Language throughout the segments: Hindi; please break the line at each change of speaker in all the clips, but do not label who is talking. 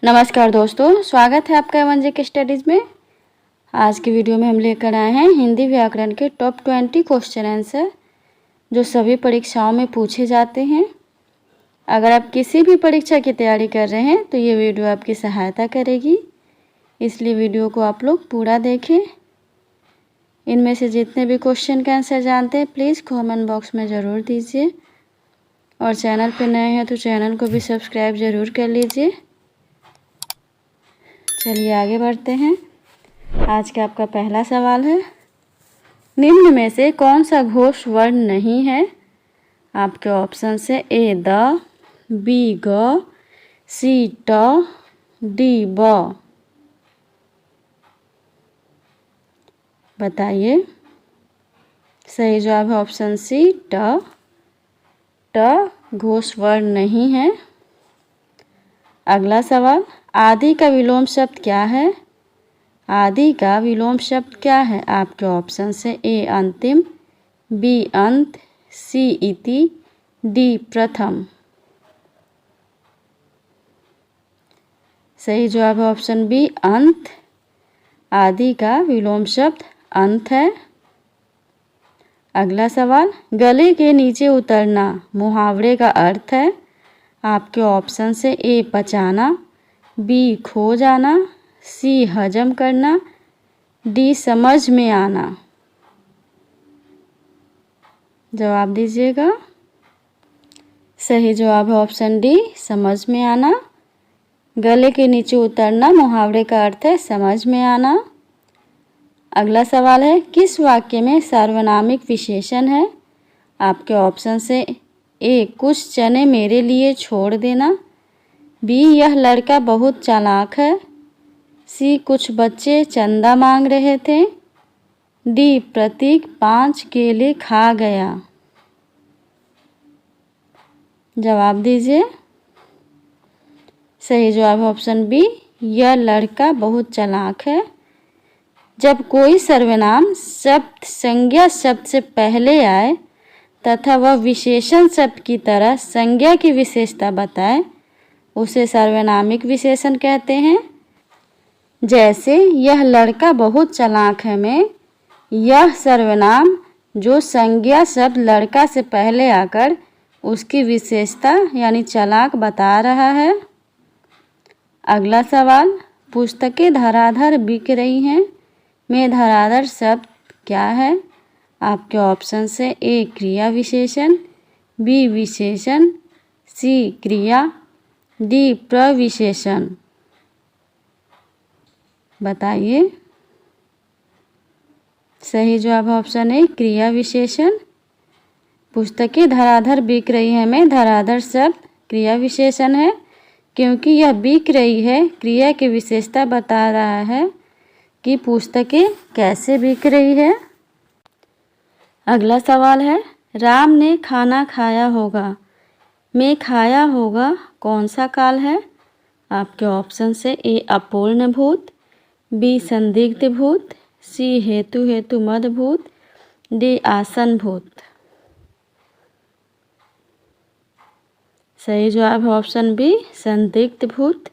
नमस्कार दोस्तों, स्वागत है आपका एवंजे के स्टडीज़ में। आज की वीडियो में हम लेकर आए हैं हिंदी व्याकरण के टॉप 20 क्वेश्चन आंसर जो सभी परीक्षाओं में पूछे जाते हैं। अगर आप किसी भी परीक्षा की तैयारी कर रहे हैं तो ये वीडियो आपकी सहायता करेगी, इसलिए वीडियो को आप लोग पूरा देखें। इनमें से जितने भी क्वेश्चन का आंसर जानते हैं प्लीज़ कमेंट बॉक्स में ज़रूर दीजिए, और चैनल पर नए हैं तो चैनल को भी सब्सक्राइब ज़रूर कर लीजिए। चलिए आगे बढ़ते हैं। आज का आपका पहला सवाल है, निम्न में से कौन सा घोष वर्ण नहीं है? आपके ऑप्शन से ए द, बी ग, सी ट, डी ब। बताइए। सही जवाब है ऑप्शन सी ट। ट घोष वर्ण नहीं है। अगला सवाल, आदि का विलोम शब्द क्या है? आदि का विलोम शब्द क्या है? आपके ऑप्शन से ए अंतिम, बी अंत, सी इति, डी प्रथम। सही जवाब है ऑप्शन बी अंत। आदि का विलोम शब्द अंत है। अगला सवाल, गले के नीचे उतरना मुहावरे का अर्थ है। आपके ऑप्शन से ए पचाना, बी खो जाना, सी हजम करना, डी समझ में आना। जवाब दीजिएगा। सही जवाब है ऑप्शन डी समझ में आना। गले के नीचे उतरना मुहावरे का अर्थ है समझ में आना। अगला सवाल है, किस वाक्य में सार्वनामिक विशेषण है? आपके ऑप्शन से ए कुछ चने मेरे लिए छोड़ देना, बी यह लड़का बहुत चालाक है, सी कुछ बच्चे चंदा मांग रहे थे, डी प्रतीक 5 केले खा गया। जवाब दीजिए। सही जवाब है ऑप्शन बी यह लड़का बहुत चालाक है। जब कोई सर्वनाम शब्द संज्ञा शब्द से पहले आए तथा वह विशेषण शब्द की तरह संज्ञा की विशेषता बताए उसे सार्वनामिक विशेषण कहते हैं। जैसे यह लड़का बहुत चालाक है में यह सर्वनाम जो संज्ञा शब्द लड़का से पहले आकर उसकी विशेषता यानी चालाक बता रहा है। अगला सवाल, पुस्तकें धराधर बिक रही हैं में धराधर शब्द क्या है? आपके ऑप्शन से ए क्रिया विशेषण, बी विशेषण, सी क्रिया, डी प्रविशेषण। बताइए। सही जवाब है ऑप्शन ए क्रिया विशेषण। पुस्तकें धराधर बिक रही है में धराधर शब्द क्रिया विशेषण है, क्योंकि यह बिक रही है क्रिया की विशेषता बता रहा है कि पुस्तकें कैसे बिक रही है। अगला सवाल है, राम ने खाना खाया होगा में खाया होगा कौन सा काल है? आपके ऑप्शन से ए अपूर्ण भूत, बी संदिग्ध भूत, सी हेतु हेतु मद भूत, डी आसन भूत। सही जवाब है ऑप्शन बी संदिग्ध भूत।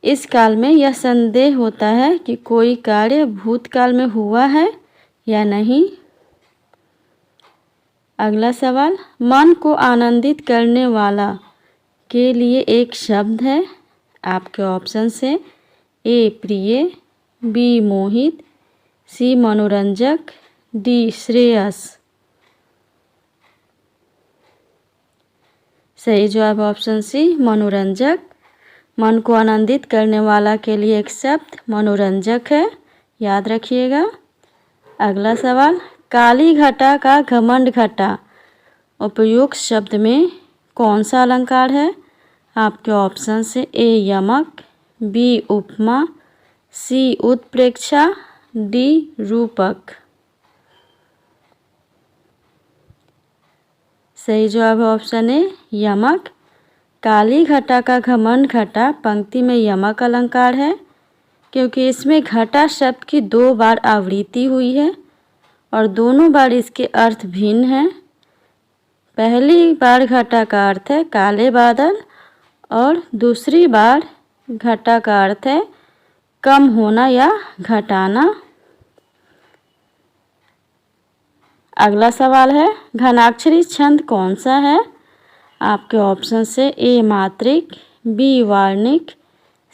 इस काल में यह संदेह होता है कि कोई कार्य भूतकाल में हुआ है या नहीं। अगला सवाल, मन को आनंदित करने वाला के लिए एक शब्द है। आपके ऑप्शन से ए प्रिय, बी मोहित, सी मनोरंजक, डी श्रेयस। सही जवाब ऑप्शन सी मनोरंजक। मन को आनंदित करने वाला के लिए एक शब्द मनोरंजक है, याद रखिएगा। अगला सवाल, काली घटा का घमंड घटा उपयुक्त शब्द में कौन सा अलंकार है? आपके ऑप्शन से ए यमक, बी उपमा, सी उत्प्रेक्षा, डी रूपक। सही जवाब है ऑप्शन ए यमक। काली घटा का घमंड घटा पंक्ति में यमक अलंकार है, क्योंकि इसमें घटा शब्द की 2 बार आवृत्ति हुई है और दोनों बार इसके अर्थ भिन्न हैं। पहली बार घटा का अर्थ है काले बादल और दूसरी बार घटा का अर्थ है कम होना या घटाना। अगला सवाल है घनाक्षरी छंद कौन सा है? आपके ऑप्शन से ए मात्रिक, बी वार्णिक,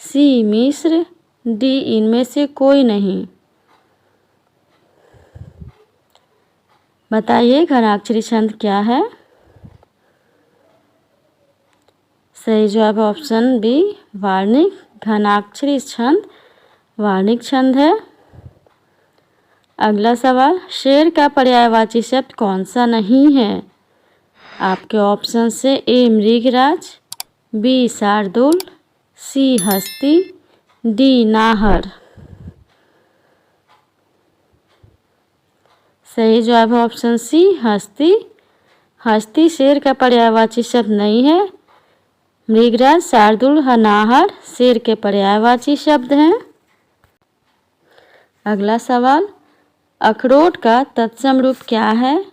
सी मिश्र, डी इनमें से कोई नहीं। बताइए घनाक्षरी छंद क्या है? सही जवाब है ऑप्शन बी वार्णिक। घनाक्षरी छंद वार्णिक छंद है। अगला सवाल शेर का पर्यायवाची शब्द कौन सा नहीं है? आपके ऑप्शन से ए मृगराज, बी शार्दूल, सी हस्ती, डी नाहर। सही जवाब है ऑप्शन सी हस्ती। हस्ती शेर का पर्यायवाची शब्द नहीं है। मृगराज, शार्दूल, नाहर शेर के पर्यायवाची शब्द हैं। अगला सवाल अखरोट का तत्सम रूप क्या है?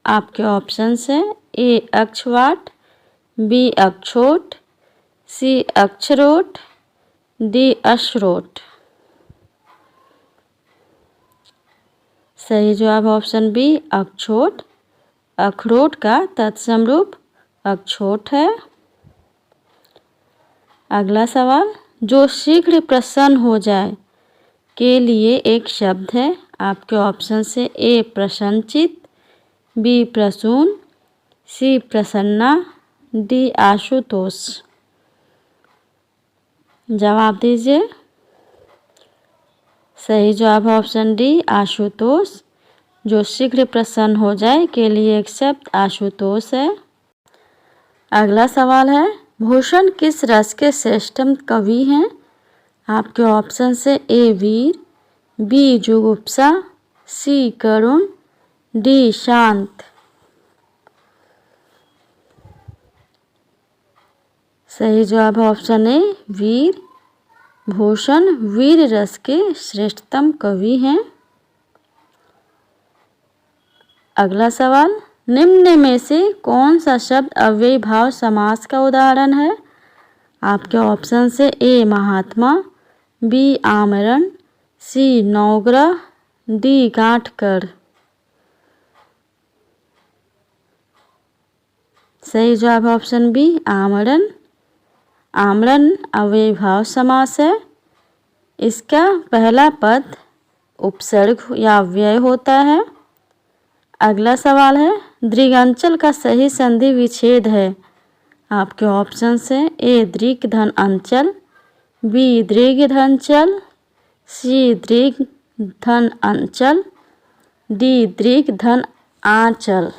आपके ऑप्शन से ए अक्षवाट, बी अक्षोट, सी अक्षरोट, डी अशरोट। सही जवाब ऑप्शन बी अक्षोट। अखरोट का तत्सम रूप अक्षोट है। अगला सवाल जो शीघ्र प्रसन्न हो जाए के लिए एक शब्द है। आपके ऑप्शन से ए प्रसन्नचित, बी प्रसून, सी प्रसन्ना, डी आशुतोष। जवाब दीजिए। सही जवाब है ऑप्शन डी आशुतोष। जो शीघ्र प्रसन्न हो जाए के लिए एक शब्द आशुतोष है। अगला सवाल है भूषण किस रस के श्रेष्ठतम कवि हैं? आपके ऑप्शन से ए वीर, बी जुगुप्सा, सी करुण, डी शांत। सही जवाब है ऑप्शन ए वीर। भूषण वीर रस के श्रेष्ठतम कवि हैं। अगला सवाल निम्न में से कौन सा शब्द अव्ययी भाव समास का उदाहरण है? आपके ऑप्शन से ए महात्मा, बी आमरण, सी नौग्रह, डी गांठकर। सही जवाब है ऑप्शन बी आमरण। आमरण अव्ययी भाव समास है। इसका पहला पद उपसर्ग या अव्यय होता है। अगला सवाल है दृगंचल का सही संधि विच्छेद है। आपके ऑप्शन से ए दृग धन अंचल, बी दृग धनचल, सी दृग धन अंचल, डी दृग धन आंचल।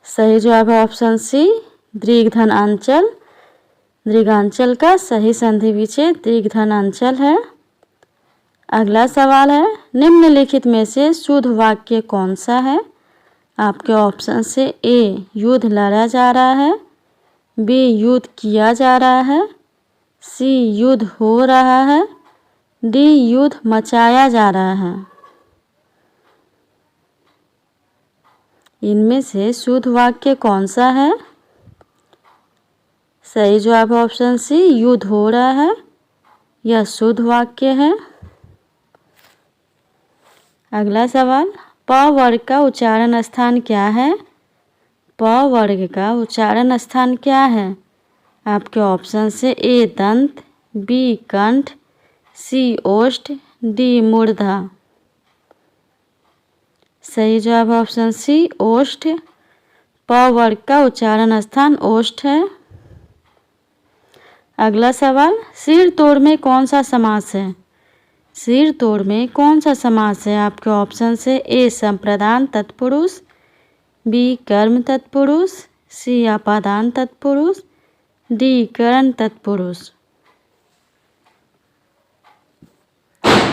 सही जवाब है ऑप्शन सी दृग धन अंचल। दृगांचल का सही संधि विच्छेद दृग धन अंचल है। अगला सवाल है निम्नलिखित में से शुद्ध वाक्य कौन सा है? आपके ऑप्शन से ए युद्ध लड़ा जा रहा है, बी युद्ध किया जा रहा है, सी युद्ध हो रहा है, डी युद्ध मचाया जा रहा है। इनमें से शुद्ध वाक्य कौन सा है? सही जवाब है ऑप्शन सी युद्ध हो रहा है। यह शुद्ध वाक्य है। अगला सवाल प वर्ग का उच्चारण स्थान क्या है? प वर्ग का उच्चारण स्थान क्या है? आपके ऑप्शन से ए दंत, बी कंठ, सी ओष्ठ, डी मूर्धा। सही जवाब ऑप्शन सी ओष्ठ। प वर्ग का उच्चारण स्थान ओष्ठ है। अगला सवाल सिर तोड़ में कौन सा समास है? सिर तोड़ में कौन सा समास है? आपके ऑप्शन से ए संप्रदान तत्पुरुष, बी कर्म तत्पुरुष, सी अपादान तत्पुरुष, डी करण तत्पुरुष।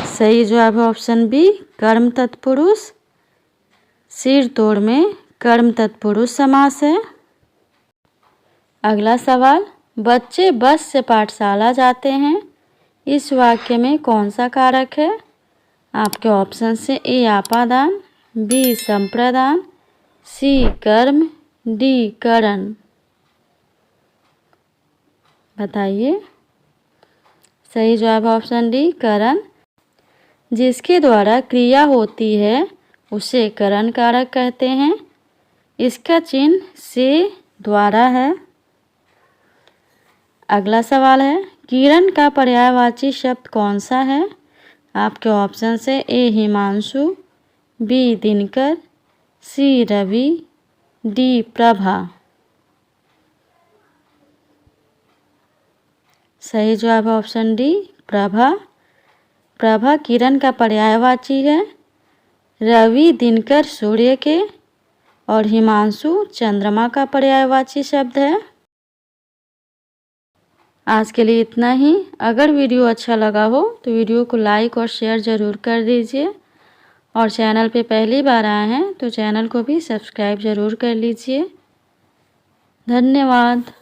सही जवाब है ऑप्शन बी कर्म तत्पुरुष। सिर तोड़ में कर्म तत्पुरुष समास है। अगला सवाल बच्चे बस से पाठशाला जाते हैं। इस वाक्य में कौन सा कारक है? आपके ऑप्शन से ए आपादान, बी संप्रदान, सी कर्म, डी करण। बताइए। सही जवाब ऑप्शन डी करण। जिसके द्वारा क्रिया होती है उसे करण कारक कहते हैं। इसका चिन्ह से द्वारा है। अगला सवाल है, किरण का पर्यायवाची शब्द कौन सा है? आपके ऑप्शन है ए हिमांशु, बी दिनकर, सी रवि, डी प्रभा। सही जवाब ऑप्शन डी प्रभा। प्रभा किरण का पर्यायवाची है। रवि दिनकर सूर्य के और हिमांशु चंद्रमा का पर्यायवाची शब्द है। आज के लिए इतना ही। अगर वीडियो अच्छा लगा हो तो वीडियो को लाइक और शेयर ज़रूर कर दीजिए और चैनल पे पहली बार आए हैं तो चैनल को भी सब्सक्राइब ज़रूर कर लीजिए। धन्यवाद।